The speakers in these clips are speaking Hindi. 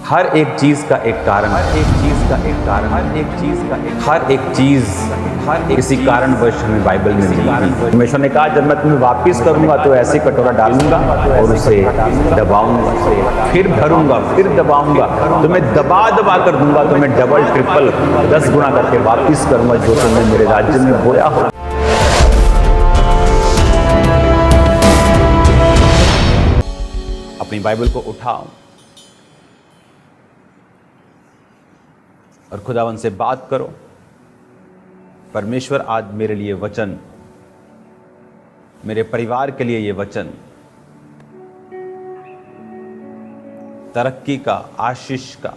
हर एक चीज का एक कारण, हर एक चीज का एक कारण, हर एक चीज का एक, हर एक चीज, हर किसी कारणवश हमें बाइबल में मिली है। परमेश्वर ने कहा, जब मैं तुम्हें वापिस करूंगा तो ऐसी कटोरा डालूंगा और उसे दबाऊंगा, फिर भरूंगा, फिर दबाऊंगा, तुम्हें दबा दबा कर दूंगा, तुम्हें डबल ट्रिपल 10 गुना करके वापिस करूंगा जो तुमने मेरे राज्य में बोया हो। अपनी बाइबल को उठाओ और खुदावन से बात करो। परमेश्वर, आज मेरे लिए वचन, मेरे परिवार के लिए ये वचन तरक्की का, आशीष का,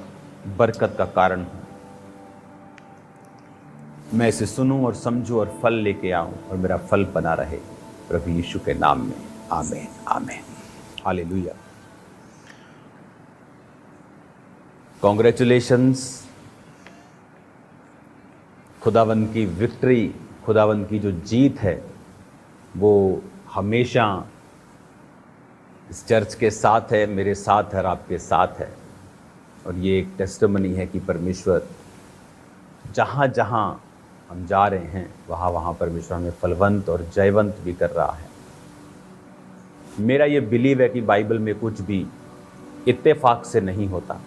बरकत का कारण हो। मैं इसे सुनूं और समझूं और फल लेके आऊं और मेरा फल बना रहे, प्रभु यीशु के नाम में, आमीन आमीन, हालेलुया। कॉन्ग्रेचुलेशंस। खुदावन की विक्ट्री, खुदावन की जो जीत है वो हमेशा इस चर्च के साथ है, मेरे साथ है और आपके साथ है। और ये एक टेस्टिमनी है कि परमेश्वर जहाँ जहाँ हम जा रहे हैं वहाँ वहाँ परमेश्वर हमें फलवंत और जयवंत भी कर रहा है। मेरा ये बिलीव है कि बाइबल में कुछ भी इत्तेफाक से नहीं होता।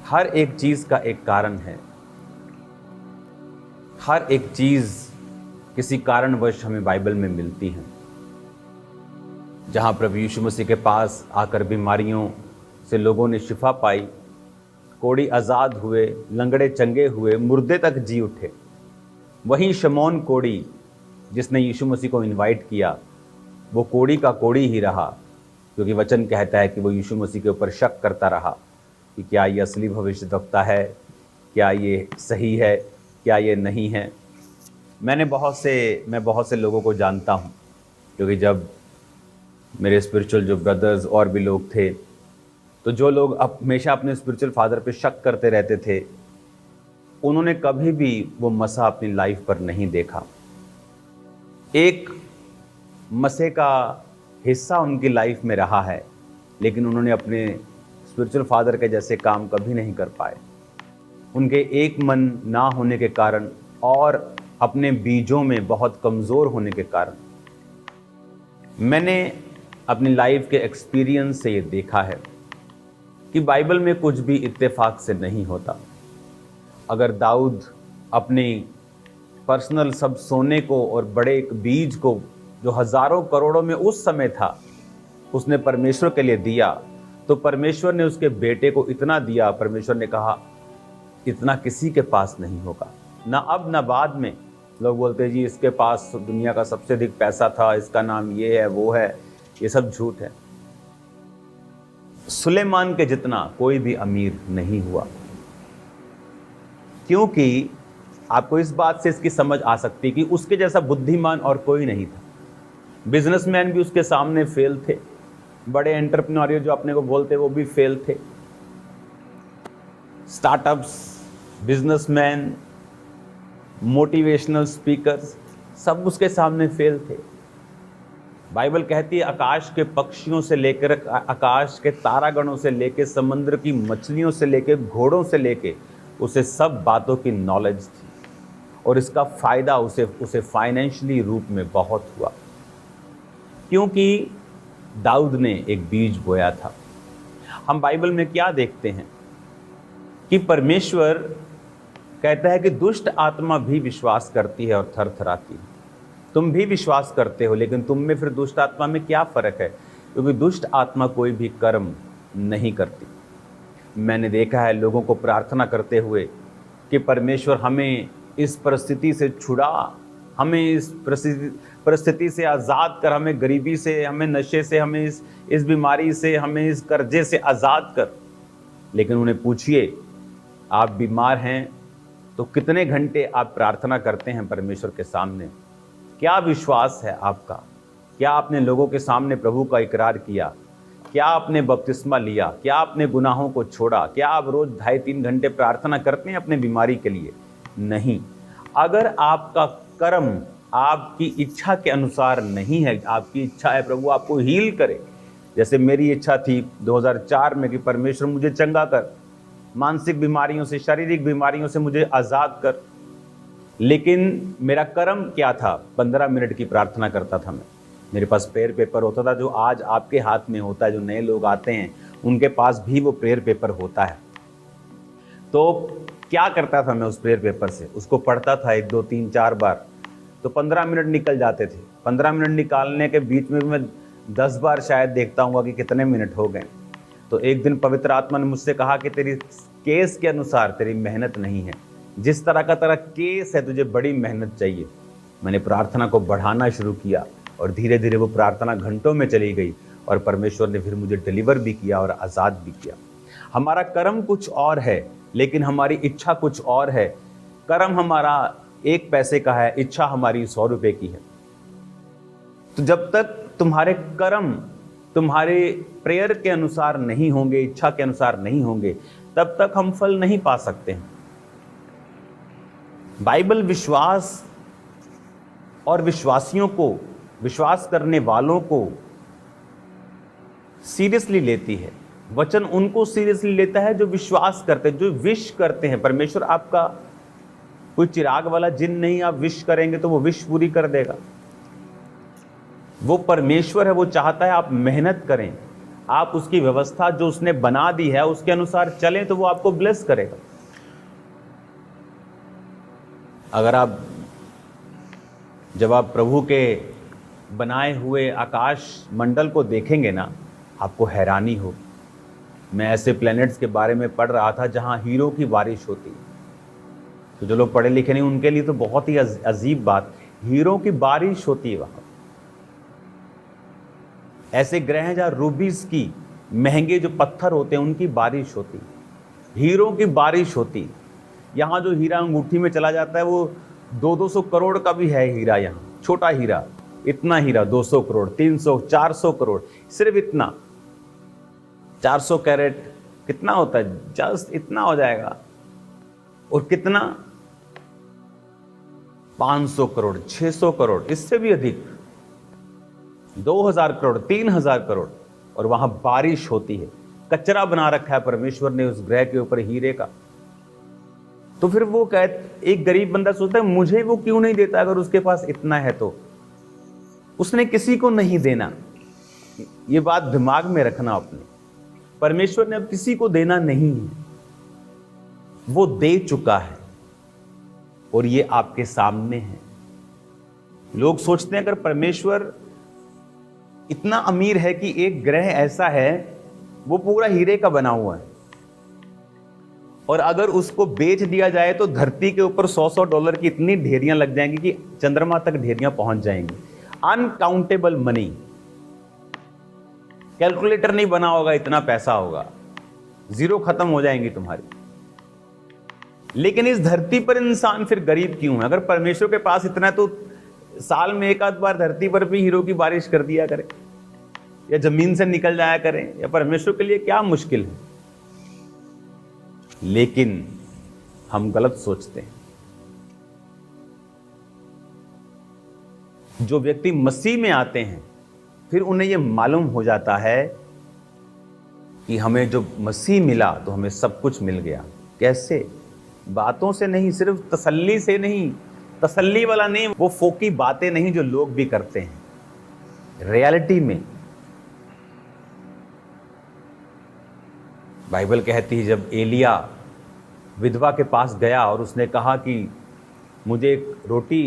हर एक चीज़ का एक कारण है। हर एक चीज़ किसी कारणवश हमें बाइबल में मिलती है। जहाँ प्रभु यीशु मसीह के पास आकर बीमारियों से लोगों ने शिफा पाई, कोढ़ी आज़ाद हुए, लंगड़े चंगे हुए, मुर्दे तक जी उठे, वहीं शमौन कोढ़ी जिसने यीशु मसीह को इनवाइट किया, वो कोढ़ी का कोढ़ी ही रहा, क्योंकि वचन कहता है कि वो यीशु मसीह के ऊपर शक करता रहा कि क्या ये असली भविष्यद्वक्ता है, क्या ये सही है, क्या ये नहीं है। मैं बहुत से लोगों को जानता हूँ, क्योंकि जब मेरे स्पिरिचुअल जो ब्रदर्स और भी लोग थे, तो जो लोग हमेशा अपने स्पिरिचुअल फादर पे शक करते रहते थे, उन्होंने कभी भी वो मसा अपनी लाइफ पर नहीं देखा। एक मसे का हिस्सा उनकी लाइफ में रहा है, लेकिन उन्होंने अपने स्पिरिचुअल फादर के जैसे काम कभी नहीं कर पाए। उनके एक मन ना होने के कारण और अपने बीजों में बहुत कमज़ोर होने के कारण, मैंने अपनी लाइफ के एक्सपीरियंस से ये देखा है कि बाइबल में कुछ भी इत्तेफाक से नहीं होता। अगर दाऊद अपनी पर्सनल सब सोने को और बड़े एक बीज को जो हज़ारों करोड़ों में उस समय था, उसने परमेश्वर के लिए दिया, तो परमेश्वर ने उसके बेटे को इतना दिया। परमेश्वर ने कहा इतना किसी के पास नहीं होगा, ना अब ना बाद में। लोग बोलते हैं जी इसके पास दुनिया का सबसे अधिक पैसा था, इसका नाम ये है वो है, ये सब झूठ है। सुलेमान के जितना कोई भी अमीर नहीं हुआ, क्योंकि आपको इस बात से इसकी समझ आ सकती कि उसके जैसा बुद्धिमान और कोई नहीं था। बिजनेसमैन भी उसके सामने फेल थे, बड़े एंटरप्रेन्योर जो अपने को बोलते वो भी फेल थे, स्टार्टअप्स, बिजनेसमैन, मोटिवेशनल स्पीकर्स, सब उसके सामने फेल थे। बाइबल कहती है आकाश के पक्षियों से लेकर, आकाश के तारागणों से लेकर, समुद्र की मछलियों से लेकर, घोड़ों से लेकर, उसे सब बातों की नॉलेज थी और इसका फायदा उसे फाइनेंशियली रूप में बहुत हुआ, क्योंकि दाऊद ने एक बीज बोया था। हम बाइबल में क्या देखते हैं कि परमेश्वर कहता है कि दुष्ट आत्मा भी विश्वास करती है और थरथराती है। तुम भी विश्वास करते हो, लेकिन तुम में फिर दुष्ट आत्मा में क्या फ़र्क है? क्योंकि दुष्ट आत्मा कोई भी कर्म नहीं करती। मैंने देखा है लोगों को प्रार्थना करते हुए कि परमेश्वर हमें इस परिस्थिति से छुड़ा, हमें इस परिस्थिति से आज़ाद कर, हमें गरीबी से, हमें नशे से, हमें इस बीमारी से, हमें इस कर्जे से आज़ाद कर। लेकिन उन्हें पूछिए, आप बीमार हैं तो कितने घंटे आप प्रार्थना करते हैं परमेश्वर के सामने? क्या विश्वास है आपका? क्या आपने लोगों के सामने प्रभु का इकरार किया? क्या आपने बपतिस्मा लिया? क्या आपने गुनाहों को छोड़ा? क्या आप रोज 2.5-3 घंटे प्रार्थना करते हैं अपने बीमारी के लिए? नहीं। अगर आपका कर्म आपकी इच्छा के अनुसार नहीं है, आपकी इच्छा है प्रभु आपको हील करे, जैसे मेरी इच्छा थी 2004 में कि परमेश्वर मुझे चंगा कर, मानसिक बीमारियों से, शारीरिक बीमारियों से मुझे आज़ाद कर, लेकिन मेरा कर्म क्या था? 15 मिनट की प्रार्थना करता था मैं। मेरे पास प्रेयर पेपर होता था, जो आज आपके हाथ में होता है। जो नए लोग आते हैं उनके पास भी वो प्रेयर पेपर होता है। तो क्या करता था मैं उस प्रेयर पेपर से? उसको पढ़ता था 1, 2, 3, 4 बार, तो 15 मिनट निकल जाते थे। 15 मिनट निकालने के बीच में भी मैं 10 बार शायद देखता हूँ कि कितने मिनट हो गए। तो एक दिन पवित्र आत्मा ने मुझसे कहा कि तेरी केस के अनुसार तेरी मेहनत नहीं है, जिस तरह का तेरा केस है तुझे बड़ी मेहनत चाहिए। मैंने प्रार्थना को बढ़ाना शुरू किया और धीरे धीरे वो प्रार्थना घंटों में चली गई और परमेश्वर ने फिर मुझे डिलीवर भी किया और आज़ाद भी किया। हमारा कर्म कुछ और है, लेकिन हमारी इच्छा कुछ और है। कर्म हमारा 1 पैसे का है, इच्छा हमारी 100 रुपए की है। तो जब तक तुम्हारे कर्म तुम्हारे प्रेयर के अनुसार नहीं होंगे, इच्छा के अनुसार नहीं होंगे, तब तक हम फल नहीं पा सकते हैं। बाइबल विश्वास और विश्वासियों को, विश्वास करने वालों को सीरियसली लेती है। वचन उनको सीरियसली लेता है जो विश्वास करते हैं, जो विश करते हैं। परमेश्वर आपका कोई चिराग वाला जिन नहीं, आप विश करेंगे तो वो विश पूरी कर देगा। वो परमेश्वर है, वो चाहता है आप मेहनत करें, आप उसकी व्यवस्था जो उसने बना दी है उसके अनुसार चलें, तो वो आपको ब्लेस करेगा। अगर जब आप प्रभु के बनाए हुए आकाश मंडल को देखेंगे ना, आपको हैरानी होगी। मैं ऐसे प्लैनेट्स के बारे में पढ़ रहा था जहां हीरो की बारिश होती है। तो जो लोग पढ़े लिखे नहीं उनके लिए तो बहुत ही अजीब बात, हीरो की बारिश होती है वहां। ऐसे ग्रह हैं जहां रूबीज की, महंगे जो पत्थर होते हैं उनकी बारिश होती है, हीरो की बारिश होती है। यहाँ जो हीरा अंगूठी में चला जाता है वो 200 करोड़ का भी है हीरा। यहाँ छोटा हीरा, इतना हीरा 200 करोड़, 300, 400 करोड़, सिर्फ इतना। 400 कैरेट कितना होता है? जस्ट इतना हो जाएगा। और कितना? 500 करोड़, 600 करोड़, इससे भी अधिक, 2000 करोड़, 3000 करोड़। और वहां बारिश होती है। कचरा बना रखा है परमेश्वर ने उस ग्रह के ऊपर हीरे का। तो फिर वो एक गरीब बंदा सोचता है मुझे वो क्यों नहीं देता? अगर उसके पास इतना है तो उसने किसी को नहीं देना। ये बात दिमाग में रखना अपने। परमेश्वर ने अब किसी को देना नहीं है, वो दे चुका है और ये आपके सामने है। लोग सोचते हैं अगर परमेश्वर इतना अमीर है कि एक ग्रह ऐसा है वो पूरा हीरे का बना हुआ है, और अगर उसको बेच दिया जाए तो धरती के ऊपर $100 की इतनी ढेरियां लग जाएंगी कि चंद्रमा तक ढेरियां पहुंच जाएंगी। अनकाउंटेबल मनी, कैलकुलेटर नहीं बना होगा, इतना पैसा होगा, जीरो खत्म हो जाएंगी तुम्हारी। लेकिन इस धरती पर इंसान फिर गरीब क्यों है? अगर परमेश्वर के पास इतना है तो साल में एक आध बार धरती पर भी हीरो की बारिश कर दिया करे, या जमीन से निकल जाया करें, या परमेश्वर के लिए क्या मुश्किल है? लेकिन हम गलत सोचते हैं। जो व्यक्ति मसीह में आते हैं फिर उन्हें यह मालूम हो जाता है कि हमें जो मसीह मिला तो हमें सब कुछ मिल गया। कैसे? बातों से नहीं, सिर्फ तसल्ली से नहीं, तसल्ली वाला नहीं, वो फोकी बातें नहीं जो लोग भी करते हैं। रियलिटी में बाइबल कहती है जब एलिया विधवा के पास गया और उसने कहा कि मुझे एक रोटी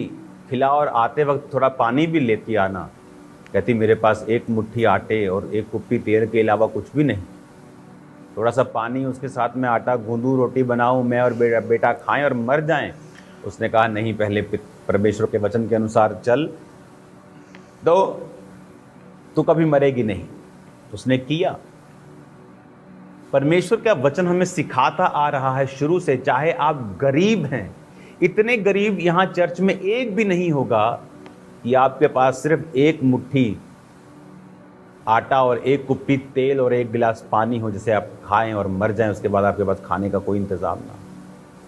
खिला और आते वक्त थोड़ा पानी भी लेती आना, कहती मेरे पास एक मुट्ठी आटे और एक कुप्पी तेल के अलावा कुछ भी नहीं। थोड़ा सा पानी, उसके साथ में आटा गूंदूं, रोटी बनाऊं, मैं और बेटा खाएं और मर जाएं। उसने कहा नहीं, पहले परमेश्वर के वचन के अनुसार चल, तो तू कभी मरेगी नहीं। उसने किया। परमेश्वर का वचन हमें सिखाता आ रहा है शुरू से। चाहे आप गरीब हैं, इतने गरीब यहाँ चर्च में एक भी नहीं होगा कि आपके पास सिर्फ एक मुट्ठी आटा और एक कुप्पी तेल और एक गिलास पानी हो जिसे आप खाएं और मर जाएं, उसके बाद आपके पास खाने का कोई इंतजाम ना।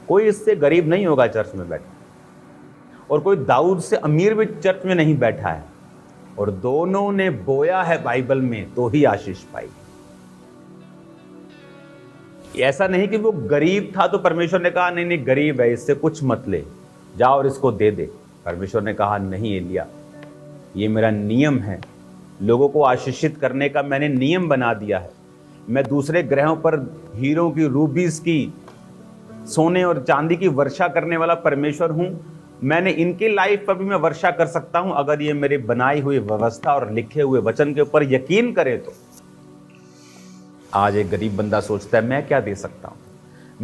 कोई इससे गरीब नहीं होगा चर्च में बैठा, और कोई दाऊद से अमीर भी चर्च में नहीं बैठा है। और दोनों ने बोया है बाइबल में तो ही आशीष पाई। ऐसा नहीं कि वो गरीब था तो परमेश्वर ने कहा नहीं नहीं गरीब है, इससे कुछ मत ले, जाओ और इसको दे दे। परमेश्वर ने कहा नहीं एलिया, ये मेरा नियम है, लोगों को आशीषित करने का मैंने नियम बना दिया है। मैं दूसरे ग्रहों पर हीरों की, रूबीज की, सोने और चांदी की वर्षा करने वाला परमेश्वर हूं। मैंने इनकी लाइफ पर भी मैं वर्षा कर सकता हूं अगर ये मेरी बनाई हुई व्यवस्था और लिखे हुए वचन के ऊपर यकीन करे तो। आज एक गरीब बंदा सोचता है मैं क्या दे सकता हूं,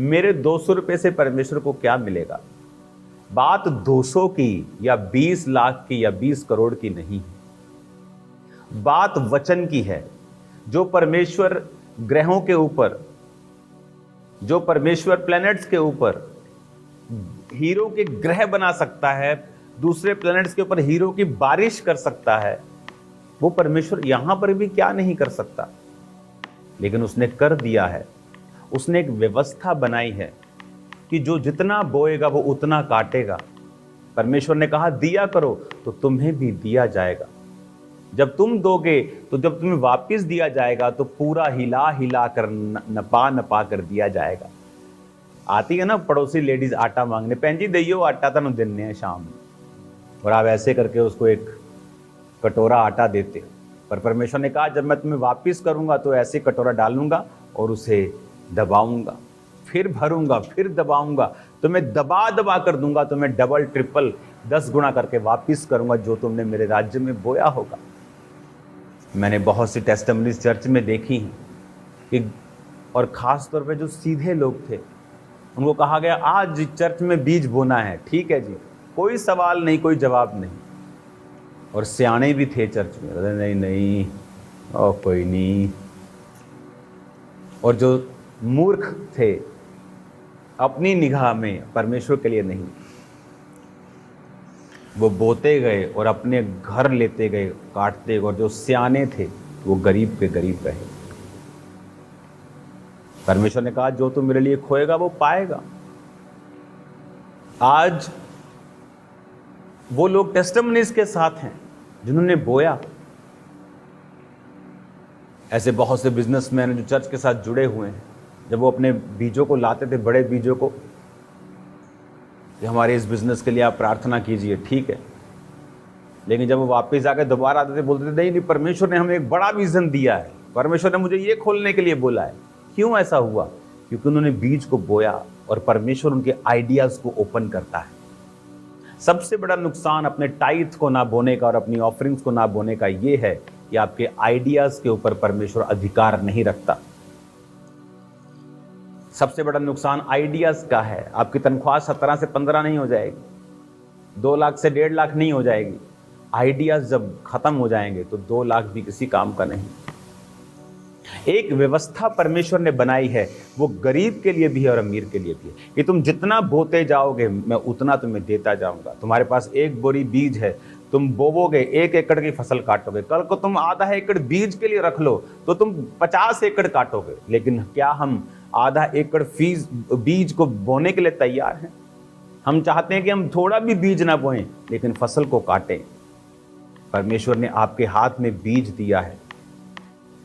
मेरे 200 रुपए से परमेश्वर को क्या मिलेगा। बात 200 की या 20 लाख की या 20 करोड़ की नहीं है, बात वचन की है। जो परमेश्वर ग्रहों के ऊपर, जो परमेश्वर प्लैनेट्स के ऊपर हीरो के ग्रह बना सकता है, दूसरे प्लैनेट्स के ऊपर हीरो की बारिश कर सकता है, वो परमेश्वर यहां पर भी क्या नहीं कर सकता। लेकिन उसने कर दिया है। उसने एक व्यवस्था बनाई है कि जो जितना बोएगा वो उतना काटेगा। परमेश्वर ने कहा दिया करो तो तुम्हें भी दिया जाएगा। जब तुम दोगे तो जब तुम्हें वापस दिया जाएगा तो पूरा हिला हिला कर नपा नपा कर दिया जाएगा। आती है ना पड़ोसी लेडीज आटा मांगने, भैन जी दइयो आटा तनु देने हैं शाम में, और आप ऐसे करके उसको एक कटोरा आटा देते। पर परमेश्वर ने कहा जब मैं तुम्हें वापस करूंगा तो ऐसे कटोरा डालूंगा और उसे दबाऊंगा, फिर भरूंगा, फिर दबाऊंगा, तो मैं दबा दबा कर दूंगा, तो मैं डबल ट्रिपल 10 गुना करके वापस करूंगा जो तुमने मेरे राज्य में बोया होगा। मैंने बहुत सी टेस्टिमनीज चर्च में देखी हैं कि, और खास तौर पे जो सीधे लोग थे उनको कहा गया आज चर्च में बीज बोना है, ठीक है जी, कोई सवाल नहीं, कोई जवाब नहीं। और सियाने भी थे चर्च में, अरे नहीं नहीं ओ कोई नहीं। और जो मूर्ख थे अपनी निगाह में, परमेश्वर के लिए नहीं, वो बोते गए और अपने घर लेते गए, काटते गए। और जो सियाने थे वो गरीब के गरीब रहे। परमेश्वर ने कहा जो तू मेरे लिए खोएगा वो पाएगा। आज वो लोग टेस्टिमनीज के साथ हैं जिन्होंने बोया। ऐसे बहुत से बिजनेसमैन जो चर्च के साथ जुड़े हुए हैं, जब वो अपने बीजों को लाते थे, बड़े बीजों को, कि हमारे इस बिजनेस के लिए आप प्रार्थना कीजिए, ठीक है, लेकिन जब वो वापस आकर दोबारा आते थे बोलते थे नहीं नहीं परमेश्वर ने हमें एक बड़ा विजन दिया है, परमेश्वर ने मुझे ये खोलने के लिए बोला है। क्यों ऐसा हुआ? क्योंकि उन्होंने बीज को बोया और परमेश्वर उनके आइडियाज को ओपन करता है। सबसे बड़ा नुकसान अपने टाइथ को ना बोने का और अपनी ऑफरिंग्स को ना बोने का ये है कि आपके आइडियाज के ऊपर परमेश्वर अधिकार नहीं रखता। सबसे बड़ा नुकसान आइडियाज का है। आपकी तनख्वाह 17 से 15 नहीं हो जाएगी, 2 लाख से 1.5 लाख नहीं हो जाएगी। आइडियाज जब खत्म हो जाएंगे तो 2 लाख भी किसी काम का नहीं। एक व्यवस्था परमेश्वर ने बनाई है, वो गरीब के लिए भी है और अमीर के लिए भी है, कि तुम जितना बोते जाओगे मैं उतना तुम्हें देता जाऊंगा। तुम्हारे पास 1 बोरी बीज है, तुम बोवोगे 1 एकड़ की फसल काटोगे, कल को तुम आधा एकड़ बीज के लिए रख लो तो तुम 50 एकड़ काटोगे। लेकिन क्या हम आधा एकड़ बीज को बोने के लिए तैयार हैं? हम चाहते हैं कि हम थोड़ा भी बीज ना बोएं लेकिन फसल को काटें। परमेश्वर ने आपके हाथ में बीज दिया है।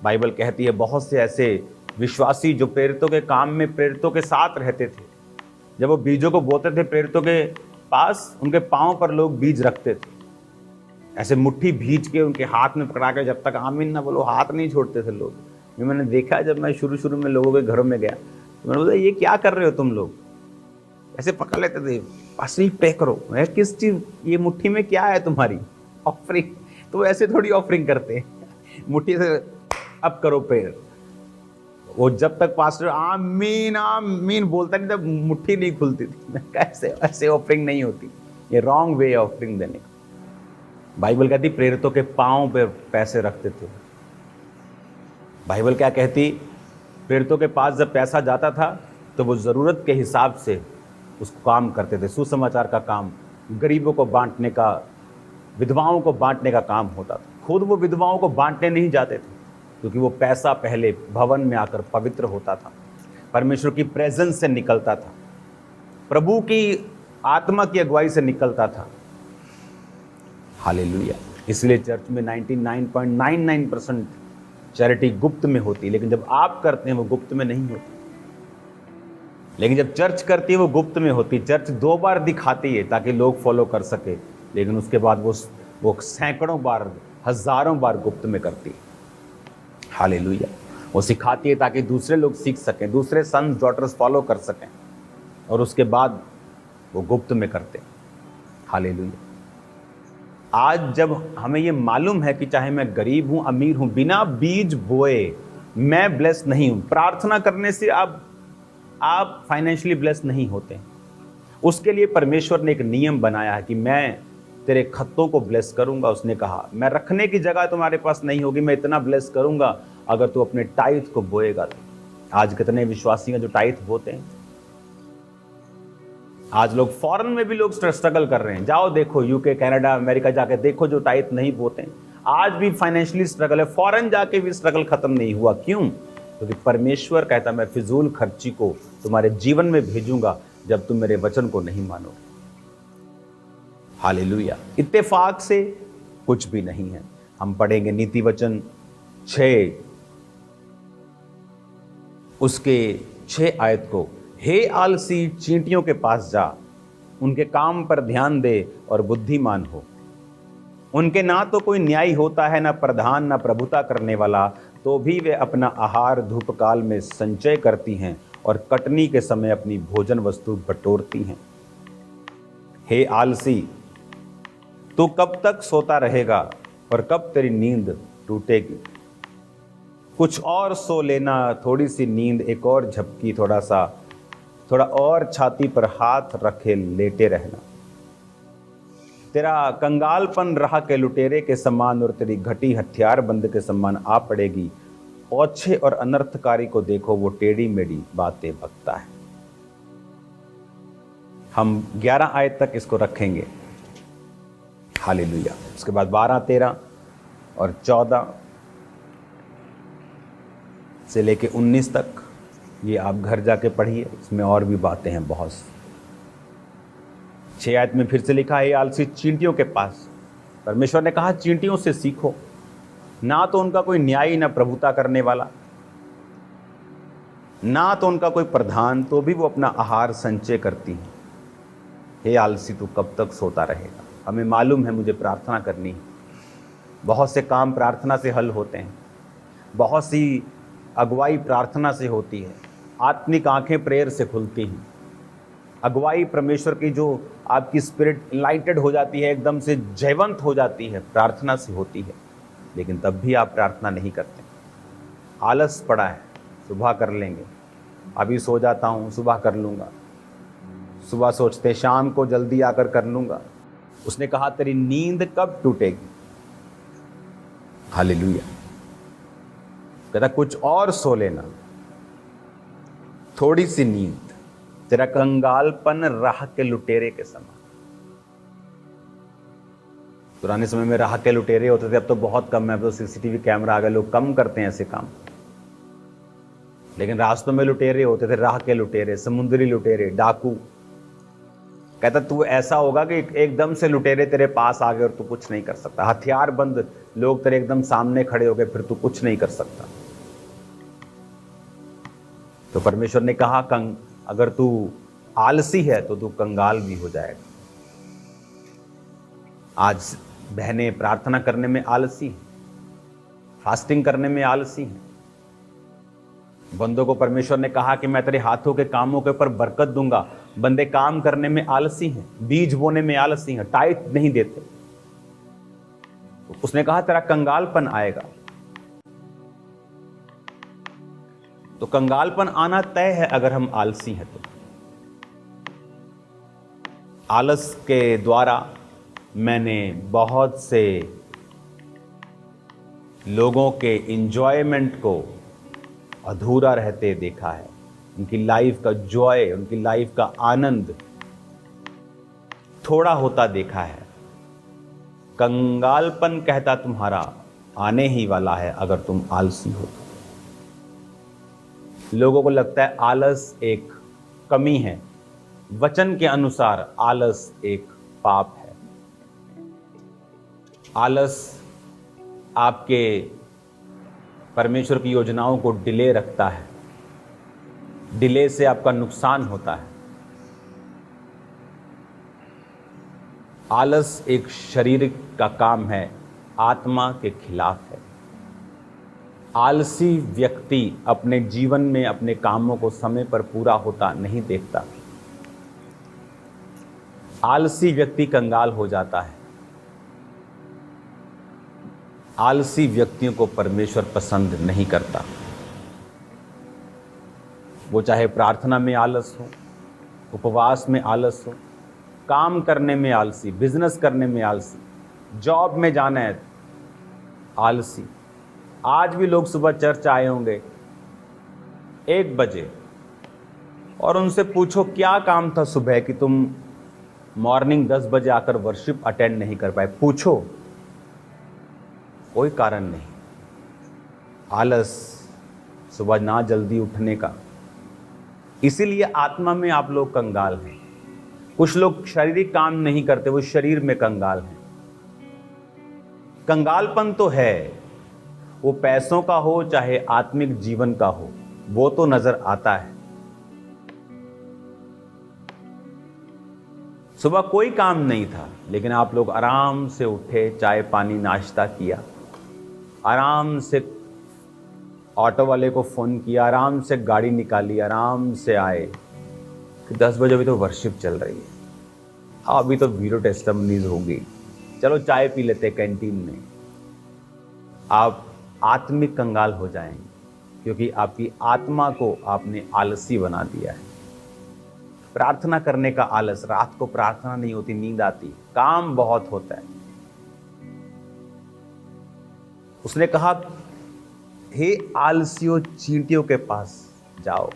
बाइबल कहती है बहुत से ऐसे विश्वासी जो प्रेरितों के काम में प्रेरितों के साथ रहते थे, जब वो बीजों को बोते थे प्रेरितों के पास, उनके पांव पर लोग बीज रखते थे, ऐसे मुट्ठी भीज के उनके हाथ में पकड़ा के जब तक आमीन ना बोलो हाथ नहीं छोड़ते थे लोग। ये मैंने देखा जब मैं शुरू में लोगों के घरों में गया तो मैंने बोला ये क्या कर रहे हो तुम लोग, ऐसे पकड़ लेते थे, असली पे करो, किस चीज, ये मुट्ठी में क्या है तुम्हारी ऑफरिंग, तो ऐसे थोड़ी ऑफरिंग करते हैं, मुट्ठी से अब करो प्रेयर। वो जब तक पास्टर आमीन आमीन बोलता नहीं तब मुट्ठी नहीं खुलती थी। कैसे ऐसे ऑफरिंग नहीं होती, ये रॉन्ग वे ऑफरिंग देने का। बाइबल कहती प्रेरितों के पांव पे पैसे रखते थे। बाइबल क्या कहती, प्रेरितों के पास जब पैसा जाता था तो वो ज़रूरत के हिसाब से उसको काम करते थे। सुसमाचार का काम, गरीबों को बांटने का, विधवाओं को बांटने का काम होता था। खुद वो विधवाओं को बांटने नहीं जाते थे क्योंकि वो पैसा पहले भवन में आकर पवित्र होता था, परमेश्वर की प्रेजेंस से निकलता था, प्रभु की आत्मा की अगुवाई से निकलता था। हालेलुया। इसलिए चर्च में 99.99% चैरिटी गुप्त में होती है, लेकिन जब आप करते हैं वो गुप्त में नहीं होती। लेकिन जब चर्च करती है वो गुप्त में होती। चर्च 2 बार दिखाती है ताकि लोग फॉलो कर सके, लेकिन उसके बाद वो सैकड़ों बार, हजारों बार गुप्त में करती है। हालेलुया। वो सिखाती है ताकि दूसरे लोग सीख सकें, दूसरे सन्स डॉटर्स फॉलो कर सकें, और उसके बाद वो गुप्त में करते हैं। हालेलुया। आज जब हमें ये मालूम है कि चाहे मैं गरीब हूं, अमीर हूं, बिना बीज बोए मैं ब्लेस नहीं हूं। प्रार्थना करने से आप फाइनेंशियली ब्लेस नहीं होते। उसके लिए परमेश्वर ने एक नियम बनाया है कि मैं तेरे खत्तों को ब्लेस करूंगा। उसने कहा मैं रखने की जगह तुम्हारे पास नहीं होगी, मैं इतना ब्लेस करूंगा अगर तू अपने टाइथ को बोएगा तो। आज कितने विश्वासी हैं जो टाइथ बोते हैं। आज लोग फॉरेन में भी लोग स्ट्रगल कर रहे हैं। जाओ देखो, यूके, कनाडा, अमेरिका जाके देखो जो टाइथ नहीं बोते हैं, आज भी फाइनेंशियली स्ट्रगल है। फॉरेन जाके भी स्ट्रगल खत्म नहीं हुआ। क्यों? क्योंकि परमेश्वर कहता मैं फिजूल खर्ची को तुम्हारे जीवन में भेजूंगा जब तुम मेरे वचन को नहीं मानोगे। हालेलुया। इत्तेफाक से कुछ भी नहीं है। हम पढ़ेंगे नीति वचन 6 उसके 6 आयत को। हे आलसी, चींटियों के पास जा, उनके काम पर ध्यान दे और बुद्धिमान हो। उनके ना तो कोई न्याय होता है, ना प्रधान, ना प्रभुता करने वाला, तो भी वे अपना आहार धूपकाल में संचय करती हैं और कटनी के समय अपनी भोजन वस्तु बटोरती हैं। हे आलसी, तू कब तक सोता रहेगा और कब तेरी नींद टूटेगी? कुछ और सो लेना, थोड़ी सी नींद, एक और झपकी, थोड़ा और छाती पर हाथ रखे लेटे रहना। तेरा कंगालपन राह के लुटेरे के समान और तेरी घटी हथियार बंद के समान आ पड़ेगी। ओछे और अनर्थकारी को देखो, वो टेढ़ी मेढ़ी बातें बकता है। हम 11 आयत तक इसको रखेंगे। हालेलुया। उसके बाद 12, 13 और 14 से लेके 19 तक ये आप घर जाके पढ़िए। इसमें और भी बातें हैं बहुत। 6 आयत में फिर से लिखा है, आलसी चींटियों के पास। परमेश्वर ने कहा चींटियों से सीखो। ना तो उनका कोई न्यायी, ना प्रभुता करने वाला, ना तो उनका कोई प्रधान, तो भी वो अपना आहार संचय करती हैं। हे आलसी, तू कब तक सोता रहेगा? हमें मालूम है मुझे प्रार्थना करनी है। बहुत से काम प्रार्थना से हल होते हैं। बहुत सी अगुवाई प्रार्थना से होती है। आत्मिक आंखें प्रेयर से खुलती हैं। अगुवाई परमेश्वर की जो आपकी स्पिरिट इनलाइटेड हो जाती है, एकदम से जयवंत हो जाती है, प्रार्थना से होती है। लेकिन तब भी आप प्रार्थना नहीं करते। आलस पड़ा है, सुबह कर लेंगे, अभी सो जाता हूँ, सुबह कर लूँगा। सुबह सोचते शाम को जल्दी आकर कर लूँगा। उसने कहा तेरी नींद कब टूटेगी? हालेलुया। कहता कुछ और सो लेना, थोड़ी सी नींद, तेरा कंगालपन राह के लुटेरे के समान। पुराने समय में राह के लुटेरे होते थे, अब तो बहुत कम है। अब तो सीसीटीवी कैमरा आ गए, लोग कम करते हैं ऐसे काम। लेकिन रास्तों में लुटेरे होते थे, राह के लुटेरे, समुद्री लुटेरे, डाकू। कहता तू ऐसा होगा कि एकदम से लुटेरे तेरे पास आ गए और तू कुछ नहीं कर सकता। हथियार बंद लोग तेरे एकदम सामने खड़े हो गए, फिर तू कुछ नहीं कर सकता। तो परमेश्वर ने कहा अगर तू आलसी है तो तू कंगाल भी हो जाएगा। आज बहनें प्रार्थना करने में आलसी हैं, फास्टिंग करने में आलसी हैं। बंदों को परमेश्वर ने कहा कि मैं तेरे हाथों के कामों के ऊपर बरकत दूंगा। बंदे काम करने में आलसी हैं, बीज बोने में आलसी हैं, टाइट नहीं देते। उसने कहा तेरा कंगालपन आएगा। तो कंगालपन आना तय है अगर हम आलसी हैं तो। आलस के द्वारा मैंने बहुत से लोगों के एंजॉयमेंट को अधूरा रहते देखा है। उनकी लाइफ का जॉय, उनकी लाइफ का आनंद थोड़ा होता देखा है। कंगालपन कहता तुम्हारा आने ही वाला है अगर तुम आलसी हो तो। लोगों को लगता है आलस एक कमी है। वचन के अनुसार आलस एक पाप है। आलस आपके परमेश्वर की योजनाओं को डिले रखता है। डिले से आपका नुकसान होता है। आलस एक शरीर का काम है, आत्मा के खिलाफ है। आलसी व्यक्ति अपने जीवन में अपने कामों को समय पर पूरा होता नहीं देखता। आलसी व्यक्ति कंगाल हो जाता है। आलसी व्यक्तियों को परमेश्वर पसंद नहीं करता। वो चाहे प्रार्थना में आलस हो, उपवास में आलस हो, काम करने में आलसी, बिजनेस करने में आलसी, जॉब में जाना है आलसी। आज भी लोग सुबह चर्च आए होंगे 1 बजे और उनसे पूछो क्या काम था सुबह कि तुम मॉर्निंग 10 बजे आकर वर्शिप अटेंड नहीं कर पाए। पूछो, कोई कारण नहीं। आलस, सुबह ना जल्दी उठने का। इसीलिए आत्मा में आप लोग कंगाल हैं। कुछ लोग शारीरिक काम नहीं करते, वो शरीर में कंगाल हैं। कंगालपन तो है, वो पैसों का हो चाहे आत्मिक जीवन का हो, वो तो नजर आता है। सुबह कोई काम नहीं था, लेकिन आप लोग आराम से उठे, चाय पानी नाश्ता किया, आराम से ऑटो वाले को फोन किया, आराम से गाड़ी निकाली, आराम से आए कि 10 बजे अभी तो वर्शिप चल रही है, अभी तो वीडियो टेस्टिमनीज होगी, चलो चाय पी लेते कैंटीन में। आप आत्मिक कंगाल हो जाएंगे, क्योंकि आपकी आत्मा को आपने आलसी बना दिया है। प्रार्थना करने का आलस, रात को प्रार्थना नहीं होती, नींद आती, काम बहुत होता है। उसने कहा, हे आलसियों, चींटियों के पास जाओ।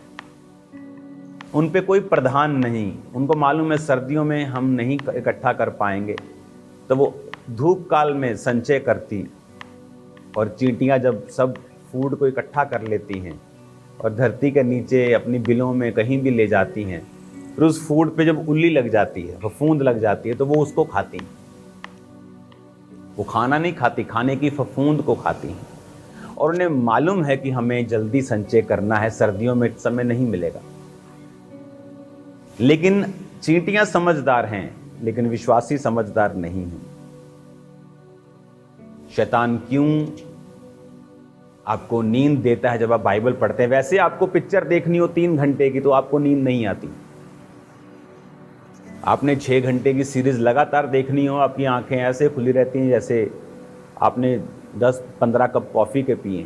उन पे कोई प्रधान नहीं, उनको मालूम है सर्दियों में हम नहीं इकट्ठा कर पाएंगे, तो वो धूप काल में संचय करती, और चींटियां जब सब फूड को इकट्ठा कर लेती हैं और धरती के नीचे अपनी बिलों में कहीं भी ले जाती हैं, फिर उस फूड पे जब उल्ली लग जाती है, फफूंद लग जाती है, तो वो उसको खाती हैं। वो खाना नहीं खाती, खाने की फफूंद को खाती हैं। और उन्हें मालूम है कि हमें जल्दी संचय करना है, सर्दियों में समय नहीं मिलेगा। लेकिन चींटियां समझदार हैं, लेकिन विश्वासी समझदार नहीं हैं। शैतान क्यों आपको नींद देता है जब आप बाइबल पढ़ते हैं? वैसे आपको पिक्चर देखनी हो 3 घंटे की तो आपको नींद नहीं आती। आपने 6 घंटे की सीरीज लगातार देखनी हो, आपकी आंखें ऐसे खुली रहती हैं जैसे आपने 10-15 कप कॉफ़ी के पिए।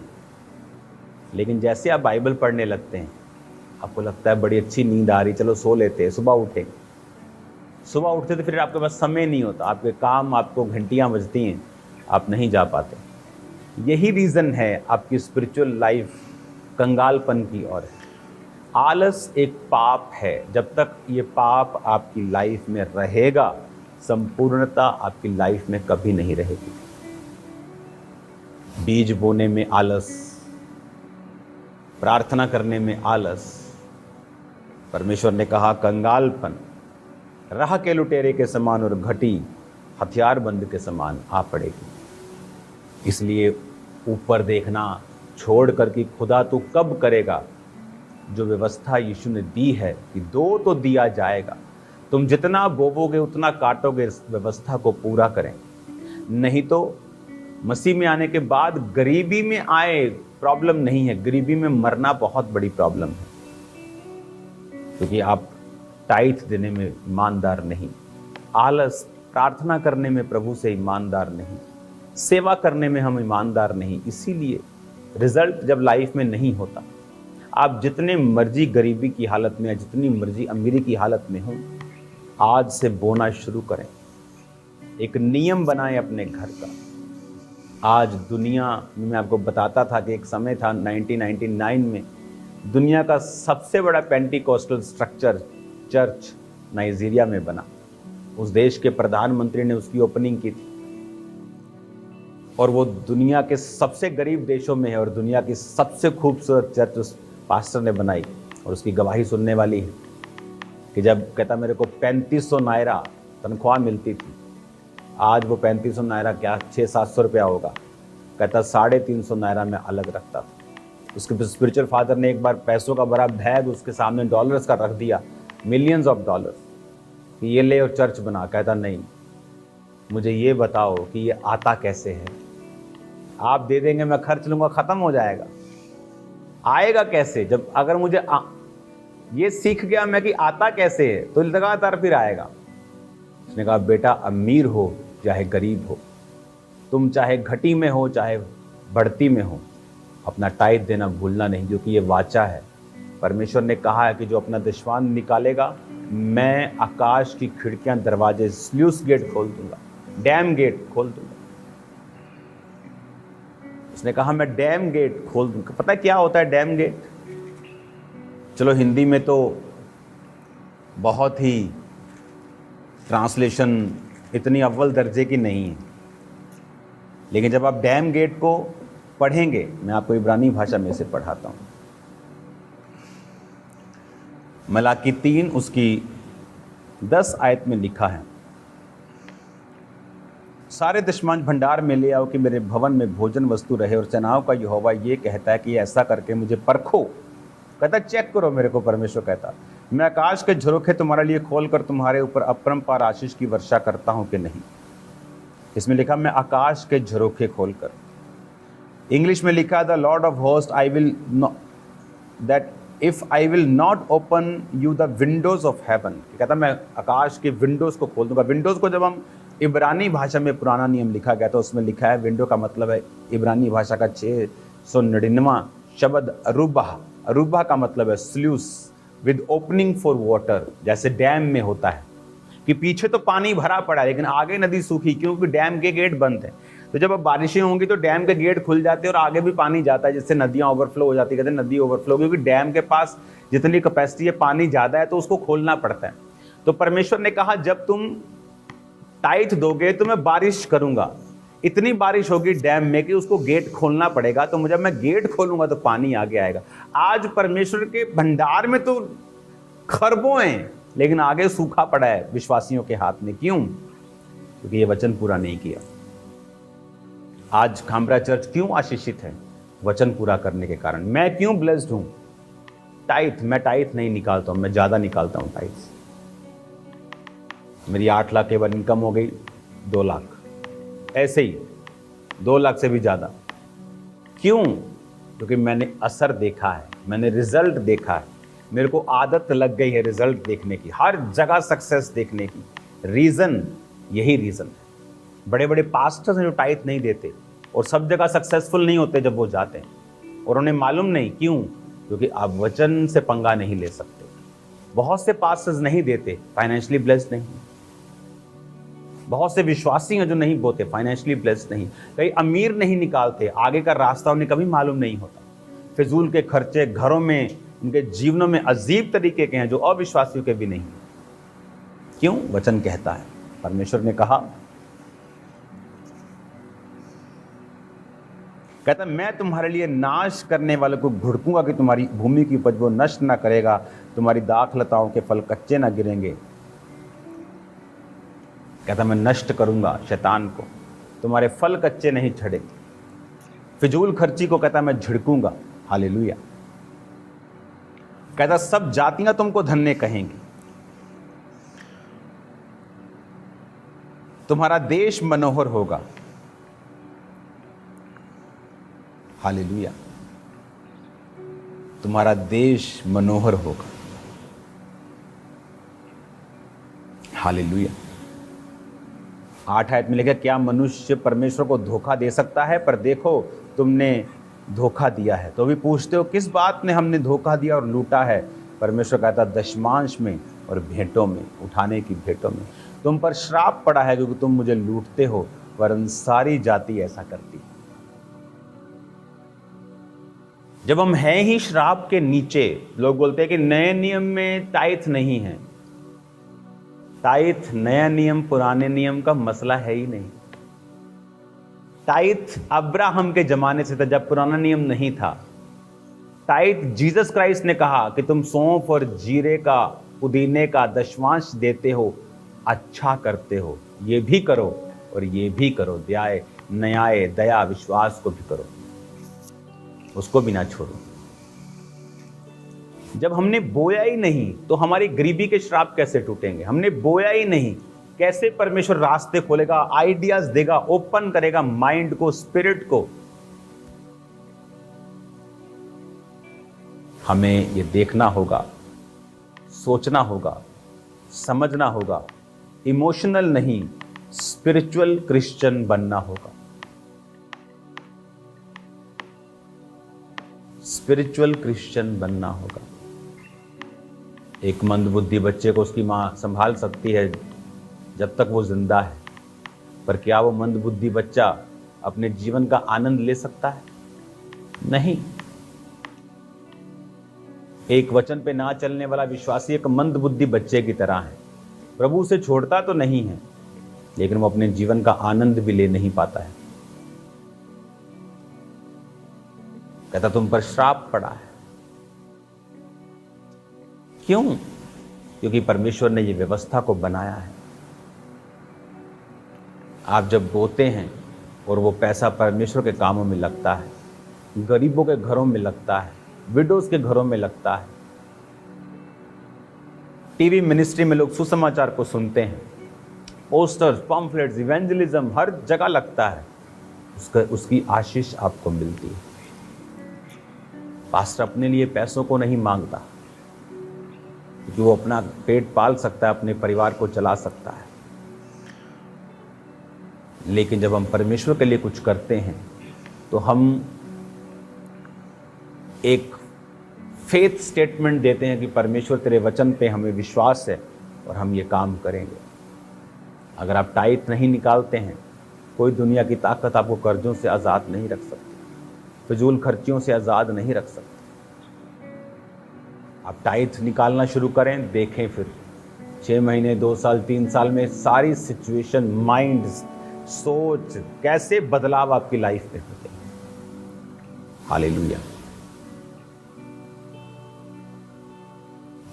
लेकिन जैसे आप बाइबल पढ़ने लगते हैं, आपको लगता है बड़ी अच्छी नींद आ रही, चलो सो लेते हैं, सुबह उठे। सुबह उठते तो फिर आपके पास समय नहीं होता, आपके काम, आपको घंटियाँ बजती हैं, आप नहीं जा पाते। यही रीज़न है आपकी स्पिरिचुअल लाइफ कंगालपन की ओर है। आलस एक पाप है। जब तक ये पाप आपकी लाइफ में रहेगा, संपूर्णता आपकी लाइफ में कभी नहीं रहेगी। बीज बोने में आलस, प्रार्थना करने में आलस। परमेश्वर ने कहा कंगालपन राह के लुटेरे के समान और घटी हथियारबंद के समान आ पड़ेगी। इसलिए ऊपर देखना छोड़ कर कि खुदा तू कब करेगा। जो व्यवस्था यीशु ने दी है कि 2 तो दिया जाएगा, तुम जितना बोवोगे उतना काटोगे, इस व्यवस्था को पूरा करें। नहीं तो मसीह में आने के बाद गरीबी में आए प्रॉब्लम नहीं है, गरीबी में मरना बहुत बड़ी प्रॉब्लम है, क्योंकि आप टाइथ देने में ईमानदार नहीं, आलस, प्रार्थना करने में प्रभु से ईमानदार नहीं, सेवा करने में हम ईमानदार नहीं। इसीलिए रिजल्ट जब लाइफ में नहीं होता, आप जितने मर्जी गरीबी की हालत में, जितनी मर्जी अमीरी की हालत में हो, आज से बोना शुरू करें। एक नियम बनाएं अपने घर का। आज दुनिया में, मैं आपको बताता था कि एक समय था 1999 में दुनिया का सबसे बड़ा पेंटिकोस्टल स्ट्रक्चर चर्च नाइजीरिया में बना। उस देश के प्रधानमंत्री ने उसकी ओपनिंग की थी, और वो दुनिया के सबसे गरीब देशों में है, और दुनिया की सबसे खूबसूरत चर्च उस पास्टर ने बनाई। और उसकी गवाही सुनने वाली है कि जब कहता मेरे को 3500 नायरा तनख्वाह मिलती थी, आज वो 3500 नायरा क्या 600-700 रुपया होगा। कहता 350 नायरा में अलग रखता था। उसके स्पिरिचुअल फादर ने एक बार पैसों का बड़ा बैग उसके सामने डॉलर्स का रख दिया, मिलियंस ऑफ डॉलर्स, कि ये ले और चर्च बना। कहता नहीं, मुझे ये बताओ कि ये आता कैसे है। आप दे देंगे, मैं खर्च लूंगा, खत्म हो जाएगा। आएगा कैसे? जब अगर मुझे ये सीख गया मैं कि आता कैसे है, तो लगातार फिर आएगा। उसने कहा बेटा, अमीर हो चाहे गरीब हो, तुम चाहे घटी में हो चाहे बढ़ती में हो, अपना टाइट देना भूलना नहीं, क्योंकि ये वाचा है। परमेश्वर ने कहा है कि जो अपना दशवान निकालेगा, मैं आकाश की खिड़कियां, दरवाजे, स्लूस गेट खोल दूंगा, डैम गेट खोल दूंगा। उसने कहा मैं डैम गेट खोल दूंगा। पता है क्या होता है डैम गेट? चलो हिंदी में तो बहुत ही ट्रांसलेशन इतनी अव्वल दर्जे की नहीं है, लेकिन जब आप डैम गेट को पढ़ेंगे, मैं आपको इब्रानी भाषा में से पढ़ाता हूं। मलाकी 3 उसकी 10 आयत में लिखा है, सारे दशमांश भंडार में ले आओ कि मेरे भवन में भोजन वस्तु रहे, और सेनाओं का यहोवा ये कहता है कि ऐसा करके मुझे परखो। कहता चेक करो मेरे को। परमेश्वर कहता मैं आकाश के झरोखे तुम्हारे लिए खोलकर तुम्हारे ऊपर अपरंपार आशीष की वर्षा करता हूं कि नहीं। इसमें लिखा मैं आकाश के झरोखे खोलकर। इंग्लिश में लिखा the Lord of host I will that if I will not open you the Windows of haven. कहता मैं आकाश के विंडोज को खोल दूंगा। विंडोज को जब हम इब्रानी भाषा में पुराना नियम लिखा गया तो उसमें लिखा है, विंडो का मतलब है इब्रानी भाषा का 699वां शब्द अरूबा। अरूबा का मतलब है sluice with opening for water. जैसे डैम में होता है कि पीछे तो पानी भरा पड़ा है लेकिन आगे नदी सूखी, क्योंकि डैम के गेट बंद हैं। तो जब अब बारिशें होंगी तो डैम के गेट खुल जाते हैं और आगे भी पानी जाता है, जिससे नदियां ओवरफ्लो हो जाती है। कहते हैं नदी ओवरफ्लो, क्योंकि डैम के पास जितनी कैपेसिटी है, पानी ज़्यादा है, तो उसको खोलना पड़ता है। तो परमेश्वर ने कहा जब तुम टाइट दोगे तो मैं बारिश करूंगा। इतनी बारिश होगी डैम में कि उसको गेट खोलना पड़ेगा। तो जब मैं गेट खोलूंगा तो पानी आगे आएगा। आज परमेश्वर के भंडार में तो खरबों हैं, लेकिन आगे सूखा पड़ा है विश्वासियों के हाथ में। क्यों? क्योंकि ये वचन पूरा नहीं किया। आज खामरा चर्च क्यों आशीषित है? वचन पूरा करने के कारण। मैं क्यों ब्लेस्ड हूं? टाइट, मैं टाइट नहीं निकालता हूं, मैं ज्यादा निकालता हूं टाइट। मेरी 8 लाख के बाद इनकम हो गई 2 लाख, ऐसे ही 2 लाख से भी ज़्यादा। क्यों? क्योंकि मैंने असर देखा है, मैंने रिजल्ट देखा है, मेरे को आदत लग गई है रिजल्ट देखने की, हर जगह सक्सेस देखने की। रीज़न, यही रीज़न है। बड़े बड़े पास्टर्स हैं जो टाइट नहीं देते और सब जगह सक्सेसफुल नहीं होते जब वो जाते हैं, और उन्हें मालूम नहीं। क्यों? क्योंकि आप वचन से पंगा नहीं ले सकते। बहुत से पास्टर्स नहीं देते, फाइनेंशियली ब्लेस्ड नहीं। बहुत से विश्वासी हैं जो नहीं बोते, फाइनेंशियली ब्लेस्ड नहीं। कई अमीर नहीं निकालते, आगे का रास्ता उन्हें कभी मालूम नहीं होता। फिजूल के खर्चे घरों में, उनके जीवनों में अजीब तरीके के हैं जो अविश्वासियों के भी नहीं। क्यों? वचन कहता है, परमेश्वर ने कहा, कहता मैं तुम्हारे लिए नाश करने वालों को घुड़कूंगा कि तुम्हारी भूमि की उपज वो नष्ट ना करेगा, तुम्हारी दाखलताओं के फल कच्चे ना गिरेंगे। कहता मैं नष्ट करूंगा शैतान को, तुम्हारे फल कच्चे नहीं छड़ेंगे। फिजूल खर्ची को कहता मैं झिड़कूंगा। हालेलुया। कहता सब जातियां तुमको धन्य कहेंगी, तुम्हारा देश मनोहर होगा। हालेलुया। तुम्हारा देश मनोहर होगा। हालेलुया। 8 आयत में लिखा, क्या मनुष्य परमेश्वर को धोखा दे सकता है? पर देखो तुमने धोखा दिया है। तो भी पूछते हो किस बात में हमने धोखा दिया और लूटा है? परमेश्वर कहता दशमांश में और भेंटों में, उठाने की भेंटों में। तुम पर श्राप पड़ा है क्योंकि तुम मुझे लूटते हो, वरन सारी जाति ऐसा करती है। जब हम हैं ही श्राप के नीचे, लोग बोलते हैं कि नए नियम में टाइथ नहीं है। टाइथ नया नियम पुराने नियम का मसला है ही नहीं। टाइथ अब्राहम के जमाने से था, जब पुराना नियम नहीं था। टाइथ जीसस क्राइस्ट ने कहा कि तुम सौंफ और जीरे का, पुदीने का दशमांश देते हो, अच्छा करते हो, ये भी करो और ये भी करो, न्याय, दया, विश्वास को भी करो, उसको भी ना छोड़ो। जब हमने बोया ही नहीं तो हमारी गरीबी के श्राप कैसे टूटेंगे? हमने बोया ही नहीं, कैसे परमेश्वर रास्ते खोलेगा, आइडियाज देगा, ओपन करेगा माइंड को, स्पिरिट को? हमें ये देखना होगा, सोचना होगा, समझना होगा। इमोशनल नहीं, स्पिरिचुअल क्रिश्चियन बनना होगा। स्पिरिचुअल क्रिश्चियन बनना होगा। एक मंदबुद्धि बच्चे को उसकी मां संभाल सकती है जब तक वो जिंदा है, पर क्या वो मंदबुद्धि बच्चा अपने जीवन का आनंद ले सकता है? नहीं। एक वचन पे ना चलने वाला विश्वासी एक मंदबुद्धि बच्चे की तरह है। प्रभु से छोड़ता तो नहीं है, लेकिन वो अपने जीवन का आनंद भी ले नहीं पाता है। कहता तुम पर श्राप पड़ा है। क्यों? क्योंकि परमेश्वर ने ये व्यवस्था को बनाया है। आप जब बोते हैं और वो पैसा परमेश्वर के कामों में लगता है, गरीबों के घरों में लगता है, विडोज के घरों में लगता है, टीवी मिनिस्ट्री में लोग सुसमाचार को सुनते हैं, पोस्टर्स, पम्फलेट्स, इवेंजलिज्म हर जगह लगता है, उसकी आशीष आपको मिलती है। पास्टर अपने लिए पैसों को नहीं मांगता, क्योंकि वो अपना पेट पाल सकता है, अपने परिवार को चला सकता है। लेकिन जब हम परमेश्वर के लिए कुछ करते हैं तो हम एक फेथ स्टेटमेंट देते हैं कि परमेश्वर तेरे वचन पे हमें विश्वास है और हम ये काम करेंगे। अगर आप टाइट नहीं निकालते हैं, कोई दुनिया की ताकत आपको कर्जों से आज़ाद नहीं रख सकती, फिजूल खर्चियों से आज़ाद नहीं रख सकती। आप टाइट निकालना शुरू करें, देखें फिर 6 महीने, 2 साल, 3 साल में सारी सिचुएशन, माइंड, सोच, कैसे बदलाव आपकी लाइफ में होते हैं। हालेलुया।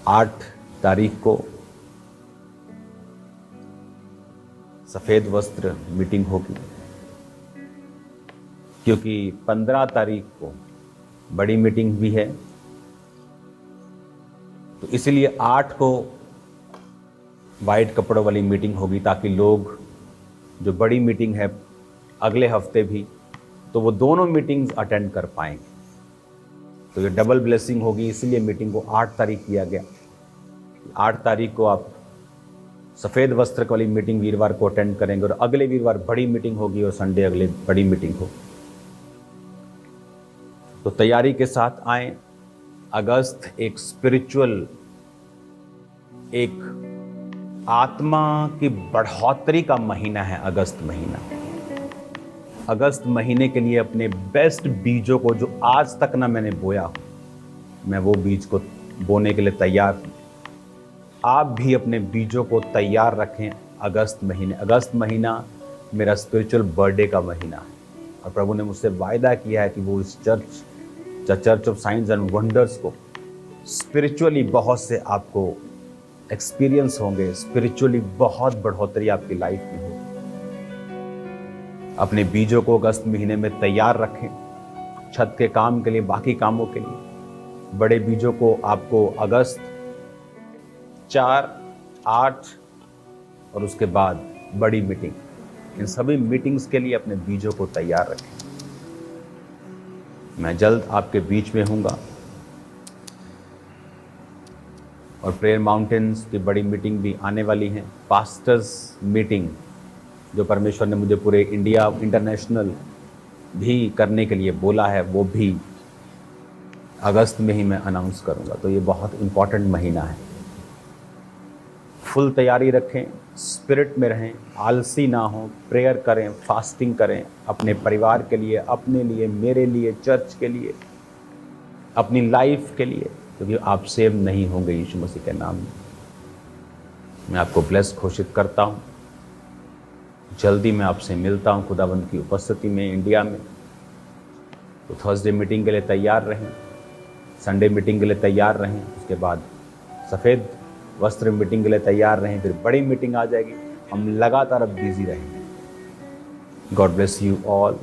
8 तारीख को सफेद वस्त्र मीटिंग होगी, क्योंकि 15 तारीख को बड़ी मीटिंग भी है, तो इसलिए 8 को वाइट कपड़ों वाली मीटिंग होगी, ताकि लोग, जो बड़ी मीटिंग है अगले हफ्ते भी, तो वो दोनों मीटिंग्स अटेंड कर पाएंगे। तो ये डबल ब्लेसिंग होगी, इसलिए मीटिंग को 8 तारीख किया गया। 8 तारीख को आप सफ़ेद वस्त्र वाली मीटिंग वीरवार को अटेंड करेंगे, और अगले वीरवार बड़ी मीटिंग होगी, और संडे अगले बड़ी मीटिंग हो। तो तैयारी के साथ आए। अगस्त एक स्पिरिचुअल, एक आत्मा की बढ़ोतरी का महीना है। अगस्त महीना, अगस्त महीने के लिए अपने बेस्ट बीजों को, जो आज तक ना मैंने बोया हूं, मैं वो बीज को बोने के लिए तैयार हूं। आप भी अपने बीजों को तैयार रखें। अगस्त महीने, अगस्त महीना मेरा स्पिरिचुअल बर्थडे का महीना है, और प्रभु ने मुझसे वायदा किया है कि वो इस church of science and wonders को स्पिरिचुअली बहुत से आपको एक्सपीरियंस होंगे, स्पिरिचुअली बहुत बढ़ोतरी आपकी लाइफ में होगी। अपने बीजों को अगस्त महीने में तैयार रखें, छत के काम के लिए, बाकी कामों के लिए। बड़े बीजों को आपको अगस्त 4, 8 और उसके बाद बड़ी मीटिंग, इन सभी मीटिंग्स के लिए अपने बीजों को तैयार रखें। मैं जल्द आपके बीच में हूँगा, और प्रेयर माउंटेन्स की बड़ी मीटिंग भी आने वाली है। पास्टर्स मीटिंग, जो परमेश्वर ने मुझे पूरे इंडिया, इंटरनेशनल भी करने के लिए बोला है, वो भी अगस्त में ही मैं अनाउंस करूँगा। तो ये बहुत इम्पॉर्टेंट महीना है। फुल तैयारी रखें, स्पिरिट में रहें, आलसी ना हो, प्रेयर करें, फास्टिंग करें, अपने परिवार के लिए, अपने लिए, मेरे लिए, चर्च के लिए, अपनी लाइफ के लिए, क्योंकि आप सेव नहीं होंगे यीशु मसीह के नाम में। मैं आपको ब्लेस घोषित करता हूँ। जल्दी मैं आपसे मिलता हूँ खुदावंद की उपस्थिति में इंडिया में। तो थर्सडे मीटिंग के लिए तैयार रहें, संडे मीटिंग के लिए तैयार रहें, उसके बाद सफ़ेद वस्त्र मीटिंग के लिए तैयार रहें, फिर बड़ी मीटिंग आ जाएगी। हम लगातार अब बिजी रहेंगे। God bless you all.